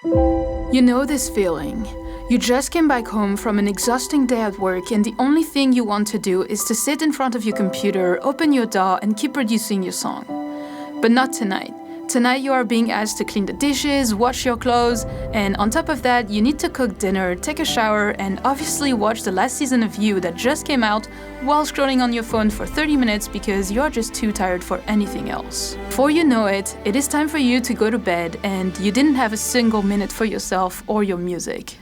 You know this feeling. You just came back home from an exhausting day at work and the only thing you want to do is to sit in front of your computer, open your DAW and keep producing your song. But not tonight. Tonight you are being asked to clean the dishes, wash your clothes, and on top of that you need to cook dinner, take a shower, and obviously watch the last season of You that just came out while scrolling on your phone for 30 minutes because you're just too tired for anything else. Before you know it, it is time for you to go to bed and you didn't have a single minute for yourself or your music.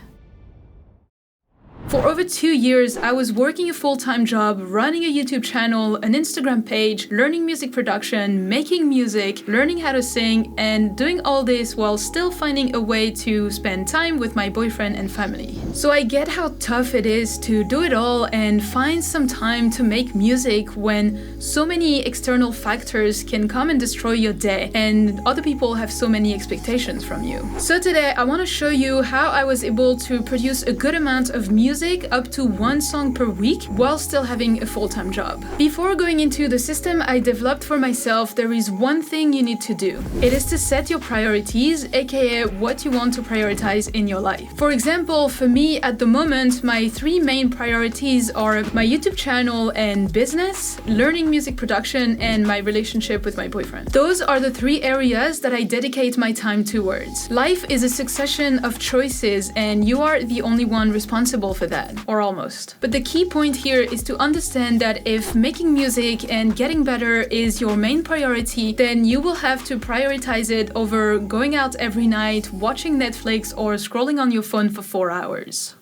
For over 2 years, I was working a full-time job, running a YouTube channel, an Instagram page, learning music production, making music, learning how to sing, and doing all this while still finding a way to spend time with my boyfriend and family. So I get how tough it is to do it all and find some time to make music when so many external factors can come and destroy your day and other people have so many expectations from you. So today I want to show you how I was able to produce a good amount of music, up to 1 song per week, while still having a full-time job. Before going into the system I developed for myself, there is one thing you need to do. It is to set your priorities, aka what you want to prioritize in your life. For example, for me at the moment, my 3 main priorities are my YouTube channel and business, learning music production, and my relationship with my boyfriend. Those are the 3 areas that I dedicate my time towards. Life is a succession of choices and you are the only one responsible for that, or almost. But the key point here is to understand that if making music and getting better is your main priority, then you will have to prioritize it over going out every night, watching Netflix, or scrolling on your phone for 4 hours.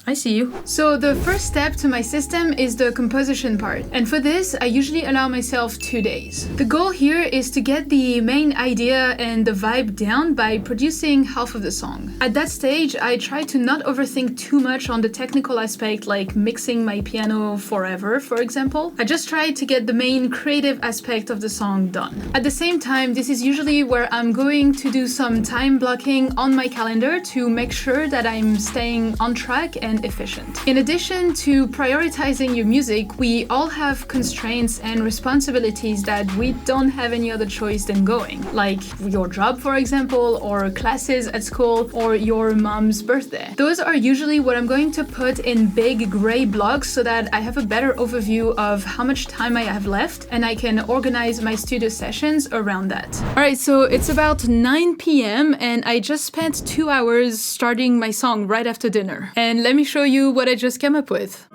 I see you. So the first step to my system is the composition part. And for this, I usually allow myself 2 days. The goal here is to get the main idea and the vibe down by producing half of the song. At that stage, I try to not overthink too much on the technical aspect, like mixing my piano forever, for example. I just try to get the main creative aspect of the song done. At the same time, this is usually where I'm going to do some time blocking on my calendar to make sure that I'm staying on track and efficient. In addition to prioritizing your music, we all have constraints and responsibilities that we don't have any other choice than going, like your job, for example, or classes at school, or your mom's birthday. Those are usually what I'm going to put in big gray blocks so that I have a better overview of how much time I have left and I can organize my studio sessions around that. Alright, so it's about 9 p.m. and I just spent 2 hours starting my song right after dinner. And let me show you what I just came up with.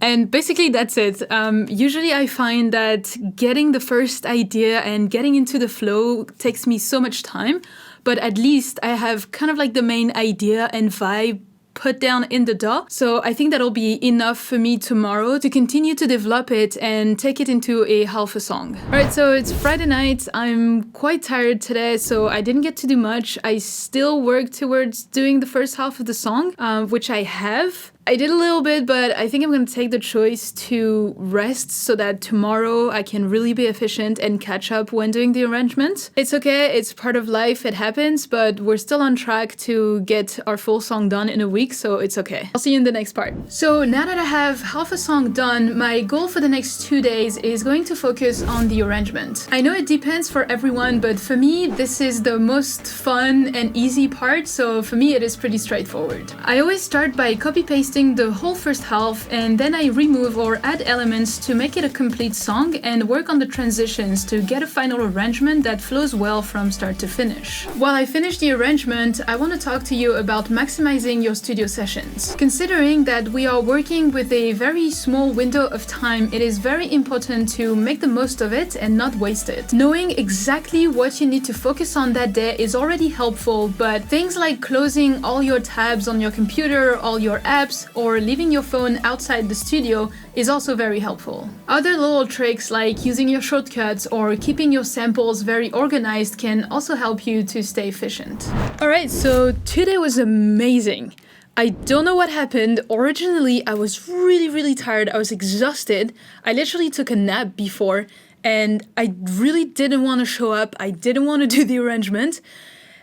And basically that's it. Usually I find that getting the first idea and getting into the flow takes me so much time, but at least I have kind of like the main idea and vibe put down in the DAW. So I think that'll be enough for me tomorrow to continue to develop it and take it into a half a song. Alright, so it's Friday night. I'm quite tired today, so I didn't get to do much. I still work towards doing the first half of the song, which I have. I did a little bit, but I think I'm going to take the choice to rest so that tomorrow I can really be efficient and catch up when doing the arrangement. It's okay, it's part of life, it happens, but we're still on track to get our full song done in a week, so it's okay. I'll see you in the next part. So now that I have half a song done, my goal for the next 2 days is going to focus on the arrangement. I know it depends for everyone, but for me, this is the most fun and easy part, so for me it is pretty straightforward. I always start by copy-pasting the whole first half and then I remove or add elements to make it a complete song and work on the transitions to get a final arrangement that flows well from start to finish. While I finish the arrangement, I want to talk to you about maximizing your studio sessions. Considering that we are working with a very small window of time, it is very important to make the most of it and not waste it. Knowing exactly what you need to focus on that day is already helpful, but things like closing all your tabs on your computer, all your apps, or leaving your phone outside the studio is also very helpful. Other little tricks like using your shortcuts or keeping your samples very organized can also help you to stay efficient. Alright, so today was amazing. I don't know what happened. Originally, I was really tired. I was exhausted. I literally took a nap before and I really didn't want to show up. I didn't want to do the arrangement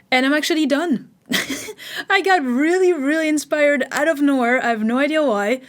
and I'm actually done. I got really inspired out of nowhere. I have no idea why,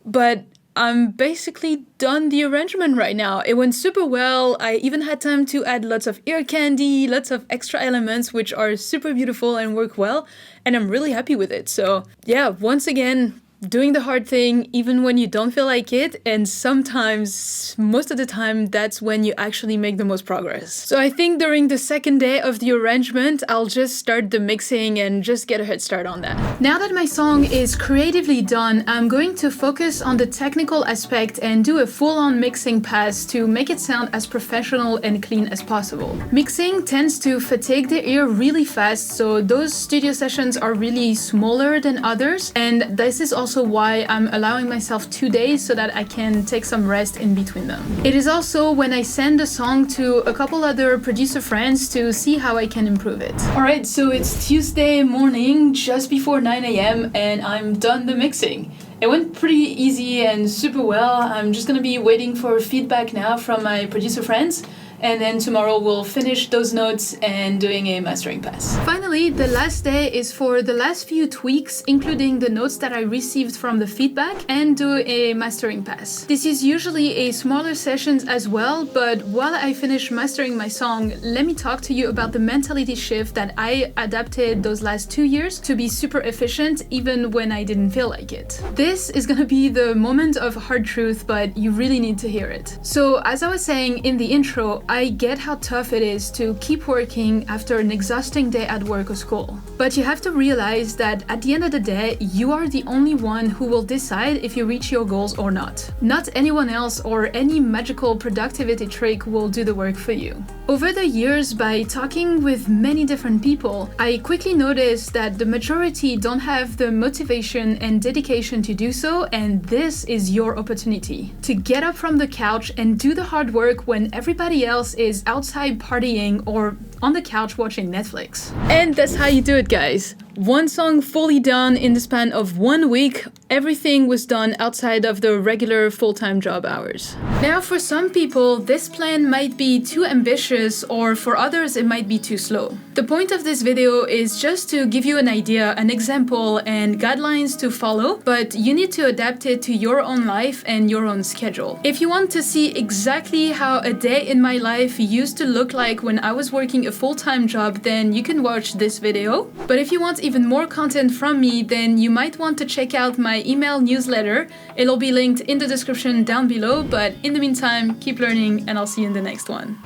but I'm basically done the arrangement right now. It went super well. I even had time to add lots of ear candy, lots of extra elements, which are super beautiful and work well. And I'm really happy with it. So yeah, once again, doing the hard thing even when you don't feel like it, and sometimes, most of the time, that's when you actually make the most progress. So I think during the second day of the arrangement, I'll just start the mixing and just get a head start on that. Now that my song is creatively done, I'm going to focus on the technical aspect and do a full-on mixing pass to make it sound as professional and clean as possible. Mixing tends to fatigue the ear really fast, so those studio sessions are really smaller than others, and this is also why I'm allowing myself 2 days so that I can take some rest in between them. It is also when I send the song to a couple other producer friends to see how I can improve it. Alright, so it's Tuesday morning, just before 9 a.m. and I'm done the mixing. It went pretty easy and super well. I'm just gonna be waiting for feedback now from my producer friends. And then tomorrow we'll finish those notes and doing a mastering pass. Finally, the last day is for the last few tweaks, including the notes that I received from the feedback, and do a mastering pass. This is usually a smaller sessions as well, but while I finish mastering my song, let me talk to you about the mentality shift that I adapted those last 2 years to be super efficient even when I didn't feel like it. This is gonna be the moment of hard truth, but you really need to hear it. So as I was saying in the intro, I get how tough it is to keep working after an exhausting day at work or school. But you have to realize that at the end of the day, you are the only one who will decide if you reach your goals or not. Not anyone else or any magical productivity trick will do the work for you. Over the years, by talking with many different people, I quickly noticed that the majority don't have the motivation and dedication to do so, and this is your opportunity to get up from the couch and do the hard work when everybody else is outside partying or on the couch watching Netflix. And that's how you do it, guys. One song fully done in the span of 1 week. Everything was done outside of the regular full-time job hours. Now, for some people, this plan might be too ambitious, or for others, it might be too slow. The point of this video is just to give you an idea, an example, and guidelines to follow, but you need to adapt it to your own life and your own schedule. If you want to see exactly how a day in my life used to look like when I was working a full-time job, then you can watch this video. But if you want even more content from me, then you might want to check out my email newsletter. It'll be linked in the description down below, but in the meantime, keep learning and I'll see you in the next one.